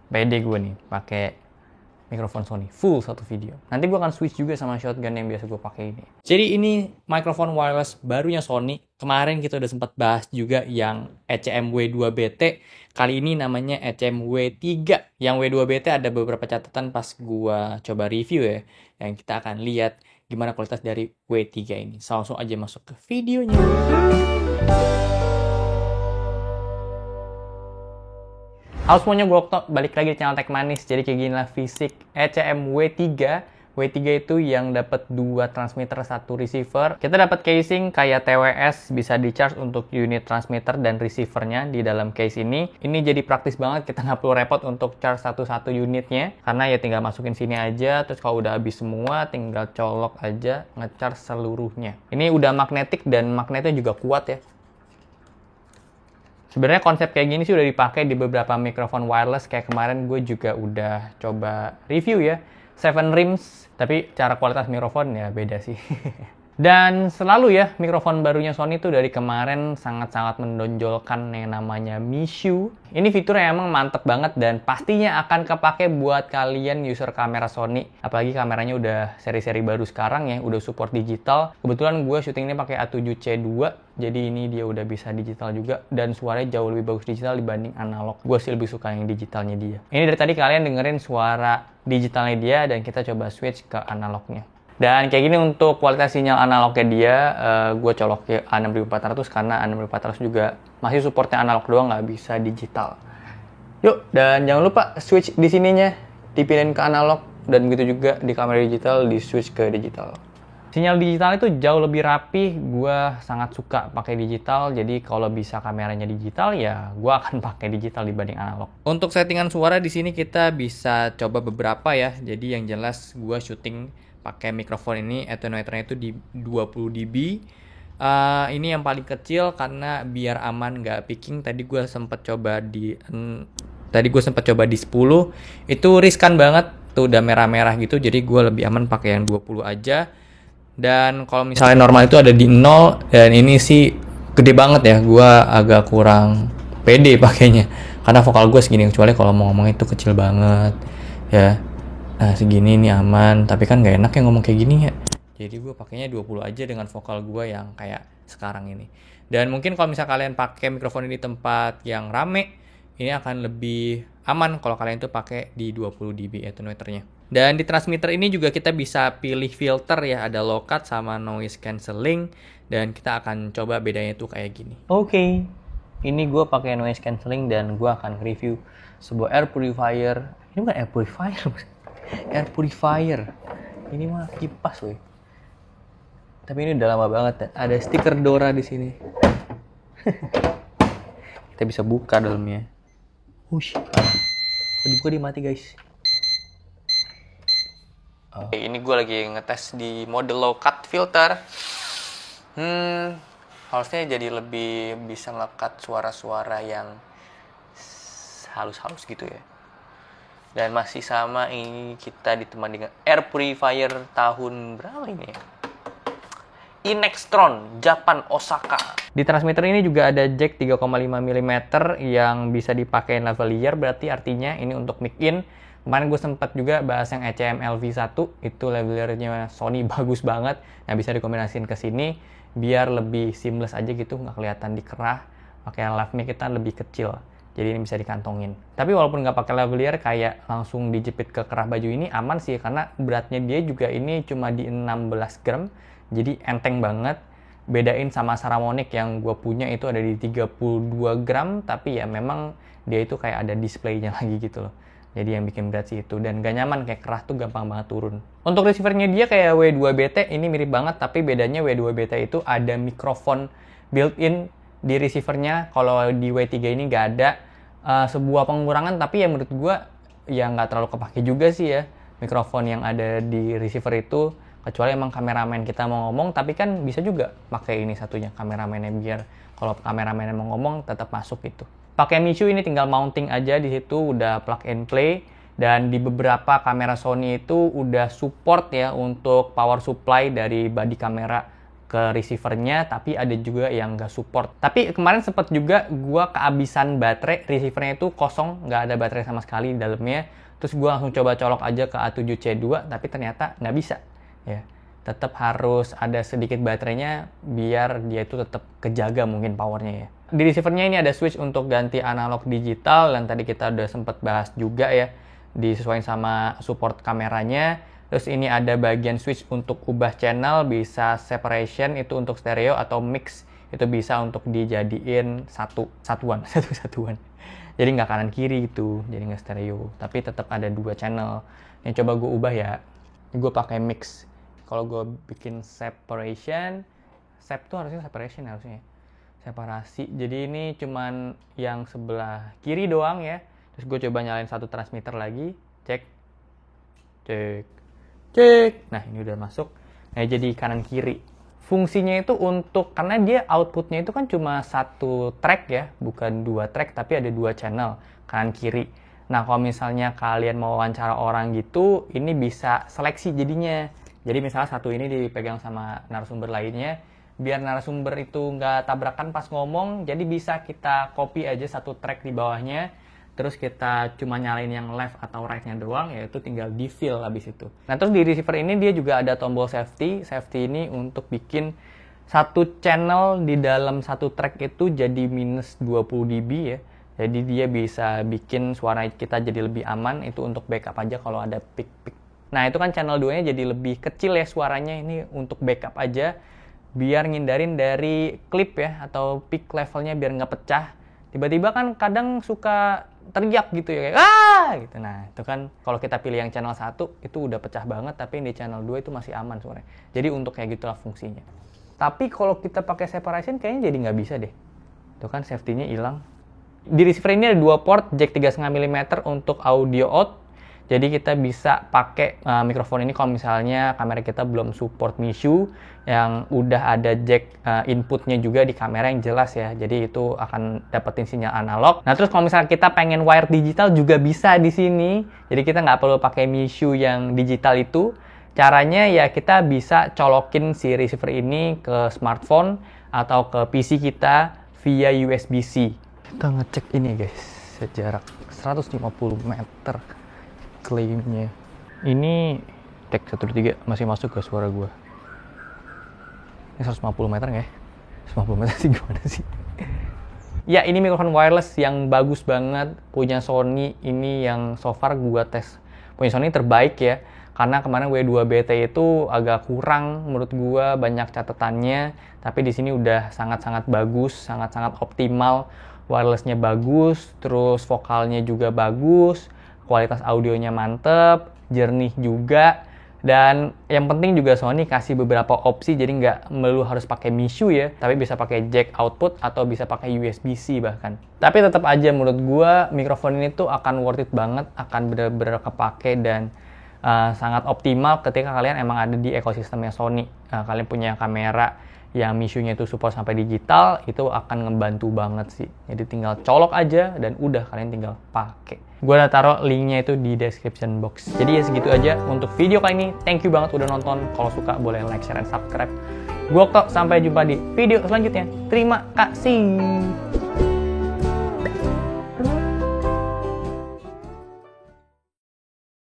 Pede gue nih pakai mikrofon Sony full satu video. Nanti gue akan switch juga sama shotgun yang biasa gue pakai ini. Jadi ini mikrofon wireless barunya Sony. Kemarin kita udah sempat bahas juga yang ECM W2BT. Kali ini namanya ECM W3. Yang W2BT ada beberapa catatan pas gue coba review ya. Yang kita akan lihat gimana kualitas dari W3 ini. Langsung aja masuk ke videonya. Halo semuanya, gue Okto, balik lagi di channel Tech Manis. Jadi kayak ginilah fisik ECM W3. W3 itu yang dapat 2 transmitter, 1 receiver. Kita dapat casing kayak TWS, bisa di-charge untuk unit transmitter dan receivernya di dalam case ini. Ini jadi praktis banget, kita nggak perlu repot untuk charge satu-satu unitnya. Karena ya tinggal masukin sini aja, terus kalau udah habis semua, tinggal colok aja, nge-charge seluruhnya. Ini udah magnetik dan magnetnya juga kuat ya. Sebenarnya konsep kayak gini sih udah dipakai di beberapa mikrofon wireless. Kayak kemarin gue juga udah coba review ya, 7 Rims, tapi cara kualitas mikrofon ya beda sih. Dan selalu ya, mikrofon barunya Sony tuh dari kemarin sangat-sangat menonjolkan yang namanya Mishu. Ini fiturnya emang mantep banget dan pastinya akan kepake buat kalian user kamera Sony. Apalagi kameranya udah seri-seri baru sekarang ya, udah support digital. Kebetulan gue syuting ini pakai A7C2, jadi ini dia udah bisa digital juga. Dan suaranya jauh lebih bagus digital dibanding analog. Gue sih lebih suka yang digitalnya dia. Ini dari tadi kalian dengerin suara digitalnya dia dan kita coba switch ke analognya. Dan kayak gini untuk kualitas sinyal analognya dia, gue colok ke A6400 karena A6400 juga masih supportnya analog doang, nggak bisa digital. Yuk, dan jangan lupa switch di sininya, dipindahin ke analog, dan begitu juga di kamera digital, di switch ke digital. Sinyal digital itu jauh lebih rapih, gue sangat suka pakai digital, jadi kalau bisa kameranya digital ya gue akan pakai digital dibanding analog. Untuk settingan suara di sini kita bisa coba beberapa ya, jadi yang jelas gue syuting pakai mikrofon ini, attenuatornya itu di 20 dB. Ini yang paling kecil karena biar aman nggak picking. Tadi gue sempat coba di 10. Itu riskan banget, tuh udah merah-merah gitu. Jadi gue lebih aman pakai yang 20 aja. Dan kalau misalnya normal itu ada di 0, dan ini sih gede banget ya. Gue agak kurang pede pakainya karena vokal gue segini, kecuali kalau mau ngomong itu kecil banget ya. Nah segini ini aman, tapi kan nggak enak ya ngomong kayak gini ya. Jadi gue pakainya 20 aja dengan vokal gue yang kayak sekarang ini. Dan mungkin kalau misalnya kalian pakai mikrofon ini di tempat yang rame, ini akan lebih aman kalau kalian tuh pakai di 20 dB attenuatornya. Dan di transmitter ini juga kita bisa pilih filter ya, ada low cut sama noise cancelling. Dan kita akan coba bedanya tuh kayak gini. Oke, ini gue pakai noise cancelling dan gue akan review sebuah air purifier. Ini bukan air purifier, air purifier. Ini mah kipas weh. Tapi ini udah lama banget ya. Ada stiker Dora di sini. Kita bisa buka dalamnya. Hush. Dibuka dia mati guys. Ini gue lagi ngetes di mode low cut filter. Harusnya jadi lebih bisa nge-cut suara-suara yang halus-halus gitu ya. Dan masih sama, ini kita ditemani dengan air purifier tahun berapa ini ya? Inextron, Japan, Osaka. Di transmitter ini juga ada jack 3,5 mm yang bisa dipakai lavalier, berarti artinya ini untuk mic in. Kemarin gue sempat juga bahas yang ECM LV1, itu lavaliernya Sony bagus banget. Nah bisa dikombinasiin ke sini biar lebih seamless aja gitu, nggak kelihatan dikerah. Pakai lav mic kita lebih kecil. Jadi ini bisa dikantongin. Tapi walaupun nggak pakai lavalier, kayak langsung dijepit ke kerah baju ini aman sih, karena beratnya dia juga ini cuma di 16 gram. Jadi enteng banget. Bedain sama Saramonic yang gue punya itu ada di 32 gram, tapi ya memang dia itu kayak ada displaynya lagi gitu loh. Jadi yang bikin berat sih itu, dan gak nyaman, kayak kerah tuh gampang banget turun. Untuk receivernya dia kayak W2BT, ini mirip banget, tapi bedanya W2BT itu ada mikrofon built-in di receivernya. Kalau di W3 ini nggak ada. Sebuah pengurangan, tapi ya menurut gue ya nggak terlalu kepake juga sih ya mikrofon yang ada di receiver itu, kecuali emang kameramen kita mau ngomong. Tapi kan bisa juga pakai ini satunya, kameramennya, biar kalau kameramennya mau ngomong tetap masuk gitu. Pakai Mishu ini tinggal mounting aja, di situ udah plug and play. Dan di beberapa kamera Sony itu udah support ya untuk power supply dari body kamera ke receivernya, tapi ada juga yang nggak support. Tapi kemarin sempat juga gue kehabisan baterai, receivernya itu kosong, nggak ada baterai sama sekali di dalamnya. Terus gue langsung coba colok aja ke A7C2, tapi ternyata nggak bisa. Ya, tetap harus ada sedikit baterainya biar dia itu tetap kejaga mungkin powernya ya. Di receivernya ini ada switch untuk ganti analog digital, dan tadi kita udah sempat bahas juga ya, disesuaikan sama support kameranya. Terus ini ada bagian switch untuk ubah channel, bisa separation itu untuk stereo, atau mix itu bisa untuk dijadiin satuan. Jadi nggak kanan kiri gitu, jadi nggak stereo, tapi tetap ada 2 channel. Yang coba gue ubah ya, gue pakai mix. Kalau gue bikin separation, tuh harusnya separation harusnya. Separasi. Jadi ini cuman yang sebelah kiri doang ya. Terus gue coba nyalain satu transmitter lagi, cek. Nah, ini udah masuk. Nah, jadi kanan kiri. Fungsinya itu untuk, karena dia outputnya itu kan cuma 1 track ya, bukan 2 track, tapi ada 2 channel, kanan kiri. Nah, kalau misalnya kalian mau wawancara orang gitu, ini bisa seleksi jadinya. Jadi misalnya satu ini dipegang sama narasumber lainnya, biar narasumber itu nggak tabrakan pas ngomong, jadi bisa kita copy aja 1 track di bawahnya, terus kita cuma nyalain yang left atau right-nya doang, yaitu tinggal di-fill habis itu. Nah, terus di receiver ini dia juga ada tombol safety. Safety ini untuk bikin 1 channel di dalam 1 track itu jadi minus 20 dB ya. Jadi dia bisa bikin suara kita jadi lebih aman, itu untuk backup aja kalau ada peak. Nah, itu kan channel 2-nya jadi lebih kecil ya suaranya, ini untuk backup aja, biar ngindarin dari klip ya, atau peak levelnya biar nggak pecah. Tiba-tiba kan kadang suka teriak gitu ya, kayak gitu. Nah, itu kan kalau kita pilih yang channel 1 itu udah pecah banget, tapi di channel 2 itu masih aman suaranya. Jadi untuk kayak gitulah fungsinya. Tapi kalau kita pakai separation kayaknya jadi nggak bisa deh. Itu kan safety-nya hilang. Di receiver ini ada 2 port, jack 3,5 mm untuk audio out. Jadi kita bisa pakai mikrofon ini kalau misalnya kamera kita belum support MISU, yang udah ada jack inputnya juga di kamera yang jelas ya. Jadi itu akan dapetin sinyal analog. Nah, terus kalau misalnya kita pengen wire digital juga bisa di sini. Jadi kita nggak perlu pakai MISU yang digital itu. Caranya ya kita bisa colokin si receiver ini ke smartphone atau ke PC kita via USB-C. Kita ngecek ini guys, sejarak 150 meter. Klaimnya ini tag 123 masih masuk ke suara gua. Ini 150 meter nggak ya? 150 meter sih gimana sih? Ya, ini mikrofon wireless yang bagus banget, punya Sony. Ini yang so far gua tes punya Sony terbaik ya, karena kemarin W2BT itu agak kurang menurut gua, banyak catatannya, tapi di sini udah sangat-sangat bagus, sangat-sangat optimal. Wirelessnya bagus, terus vokalnya juga bagus, kualitas audionya mantep, jernih juga, dan yang penting juga Sony kasih beberapa opsi, jadi nggak melulu harus pakai MISU ya, tapi bisa pakai jack output atau bisa pakai USB-C bahkan. Tapi tetap aja menurut gua mikrofon ini tuh akan worth it banget, akan bener-bener kepake dan sangat optimal ketika kalian emang ada di ekosistemnya Sony. Kalian punya kamera yang MISU-nya itu support sampai digital, itu akan ngebantu banget sih. Jadi tinggal colok aja dan udah kalian tinggal pakai. Gue udah taruh linknya itu di description box. Jadi ya segitu aja untuk video kali ini. Thank you banget udah nonton. Kalau suka boleh like, share, dan subscribe. Gue Okto, sampai jumpa di video selanjutnya. Terima kasih.